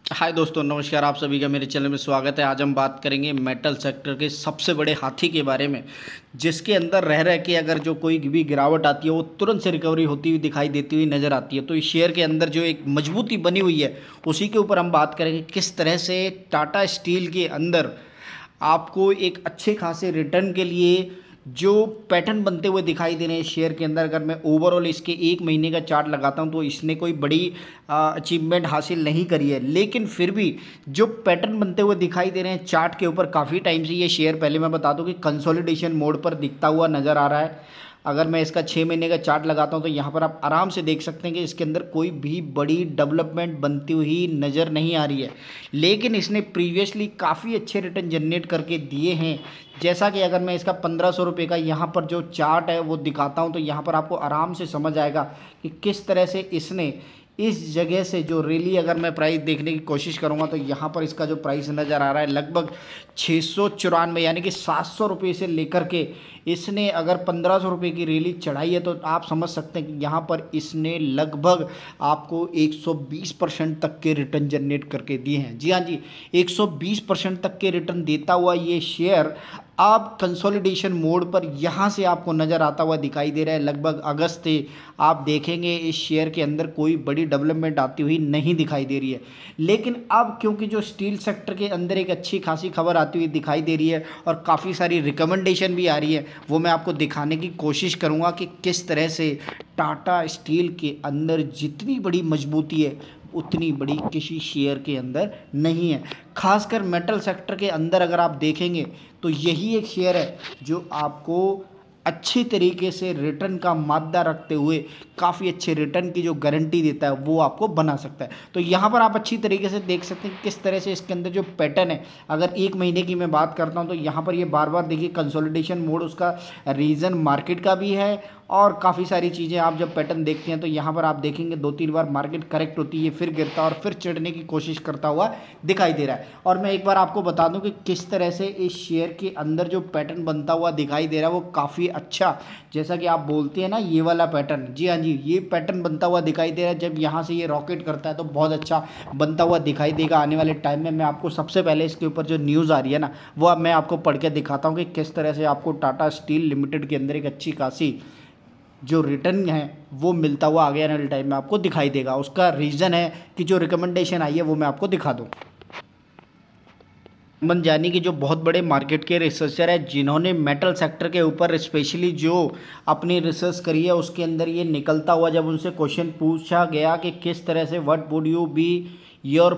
हाय दोस्तों, नमस्कार। आप सभी का मेरे चैनल में स्वागत है। आज हम बात करेंगे मेटल सेक्टर के सबसे बड़े हाथी के बारे में, जिसके अंदर रह के अगर जो कोई भी गिरावट आती है वो तुरंत से रिकवरी होती हुई दिखाई देती हुई नज़र आती है। तो इस शेयर के अंदर जो एक मजबूती बनी हुई है उसी के ऊपर हम बात करेंगे, किस तरह से टाटा स्टील के अंदर आपको एक अच्छे खासे रिटर्न के लिए जो पैटर्न बनते हुए दिखाई दे रहे हैं शेयर के अंदर। अगर मैं ओवरऑल इसके एक महीने का चार्ट लगाता हूं तो इसने कोई बड़ी अचीवमेंट हासिल नहीं करी है, लेकिन फिर भी जो पैटर्न बनते हुए दिखाई दे रहे हैं चार्ट के ऊपर, काफ़ी टाइम से ये शेयर, पहले मैं बता दूं कि कंसोलिडेशन मोड पर दिखता हुआ नज़र आ रहा है। अगर मैं इसका 6 महीने का चार्ट लगाता हूं तो यहाँ पर आप आराम से देख सकते हैं कि इसके अंदर कोई भी बड़ी डेवलपमेंट बनती हुई नज़र नहीं आ रही है, लेकिन इसने प्रीवियसली काफ़ी अच्छे रिटर्न जनरेट करके दिए हैं। जैसा कि अगर मैं इसका 1500 रुपये का यहाँ पर जो चार्ट है वो दिखाता हूँ तो यहाँ पर आपको आराम से समझ आएगा कि किस तरह से इसने इस जगह से जो रैली, अगर मैं प्राइस देखने की कोशिश करूंगा तो यहाँ पर इसका जो प्राइस नज़र आ रहा है लगभग 694, यानी कि 700 रुपये से लेकर के इसने अगर 1500 रुपये की रैली चढ़ाई है तो आप समझ सकते हैं कि यहाँ पर इसने लगभग आपको 120% तक के रिटर्न जनरेट करके दिए हैं। जी हाँ जी, 120% तक के रिटर्न देता हुआ ये शेयर अब कंसोलिडेशन मोड पर यहाँ से आपको नज़र आता हुआ दिखाई दे रहा है। लगभग अगस्त से आप देखेंगे इस शेयर के अंदर कोई बड़ी डेवलपमेंट आती हुई नहीं दिखाई दे रही है, लेकिन अब क्योंकि जो स्टील सेक्टर के अंदर एक अच्छी खासी खबर आती हुई दिखाई दे रही है और काफ़ी सारी रिकमेंडेशन भी आ रही है, वो मैं आपको दिखाने की कोशिश करूँगा कि किस तरह से टाटा स्टील के अंदर जितनी बड़ी मजबूती है उतनी बड़ी किसी शेयर के अंदर नहीं है। खासकर मेटल सेक्टर के अंदर अगर आप देखेंगे तो यही एक शेयर है जो आपको अच्छी तरीके से रिटर्न का मादा रखते हुए काफ़ी अच्छे रिटर्न की जो गारंटी देता है वो आपको बना सकता है। तो यहाँ पर आप अच्छी तरीके से देख सकते हैं किस तरह से इसके अंदर जो पैटर्न है, अगर एक महीने की मैं बात करता हूँ तो यहाँ पर ये बार बार देखिए कंसोलिडेशन मोड, उसका रीज़न मार्केट का भी है और काफ़ी सारी चीज़ें आप जब पैटर्न देखते हैं तो यहाँ पर आप देखेंगे 2-3 बार मार्केट करेक्ट होती है, फिर गिरता और फिर चढ़ने की कोशिश करता हुआ दिखाई दे रहा है। और मैं एक बार आपको बता दूं कि किस तरह से इस शेयर के अंदर जो पैटर्न बनता हुआ दिखाई दे रहा है वो काफ़ी अच्छा, जैसा कि आप बोलते हैं ना ये वाला पैटर्न, जी हाँ जी, ये पैटर्न बनता हुआ दिखाई दे रहा है। जब यहाँ से ये रॉकेट करता है तो बहुत अच्छा बनता हुआ दिखाई देगा आने वाले टाइम में। मैं आपको सबसे पहले इसके ऊपर जो न्यूज़ आ रही है ना वो अब मैं आपको पढ़ के दिखाता हूँ कि किस तरह से आपको टाटा स्टील लिमिटेड के अंदर एक अच्छी खासी जो रिटर्न है वो मिलता हुआ आगे आने वाले टाइम में आपको दिखाई देगा। उसका रीज़न है कि जो रिकमेंडेशन आई है वो मैं आपको दिखा दूँ। मन जानी कि जो बहुत बड़े मार्केट के रिसर्चर है जिन्होंने मेटल सेक्टर के ऊपर स्पेशली जो अपनी रिसर्च करी है, उसके अंदर ये निकलता हुआ जब उनसे क्वेश्चन पूछा गया कि किस तरह से what would you be your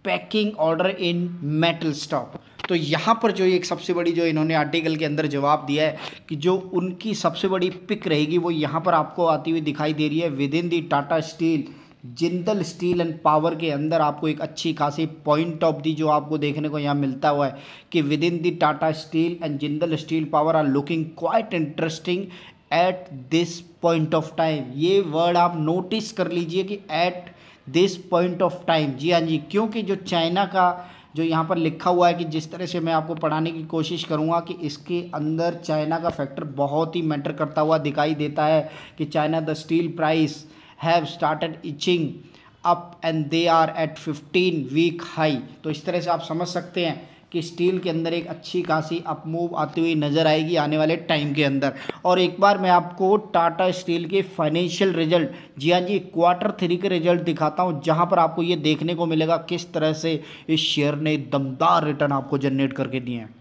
packing order in metal stock, तो यहाँ पर जो एक सबसे बड़ी जो इन्होंने आर्टिकल के अंदर जवाब दिया है कि जो उनकी सबसे बड़ी पिक रहेगी वो यहाँ पर आपको आती हुई दिखाई दे रही है। With in the Tata steel, Jindal steel and power के अंदर आपको एक अच्छी खासी पॉइंट ऑफ दी जो आपको देखने को यहाँ मिलता हुआ है कि within the Tata steel and Jindal steel power are looking quite interesting at this point of time. ये वर्ड आप नोटिस कर लीजिए कि at this point of time. जी हाँ जी, क्योंकि जो चाइना का जो यहाँ पर लिखा हुआ है कि जिस तरह से मैं आपको पढ़ाने की कोशिश करूँगा कि इसके अंदर चाइना का फैक्टर बहुत ही मैटर करता हुआ दिखाई देता है कि China the steel price have started inching up and they are at 15 week high. तो इस तरह से आप समझ सकते हैं कि स्टील के अंदर एक अच्छी खासी अपमूव आती हुई नज़र आएगी आने वाले टाइम के अंदर। और एक बार मैं आपको टाटा स्टील के फाइनेंशियल रिजल्ट, जी हाँ जी, Q3 के रिजल्ट दिखाता हूँ जहाँ पर आपको ये देखने को मिलेगा किस तरह से इस शेयर ने दमदार रिटर्न आपको जनरेट करके दिए हैं।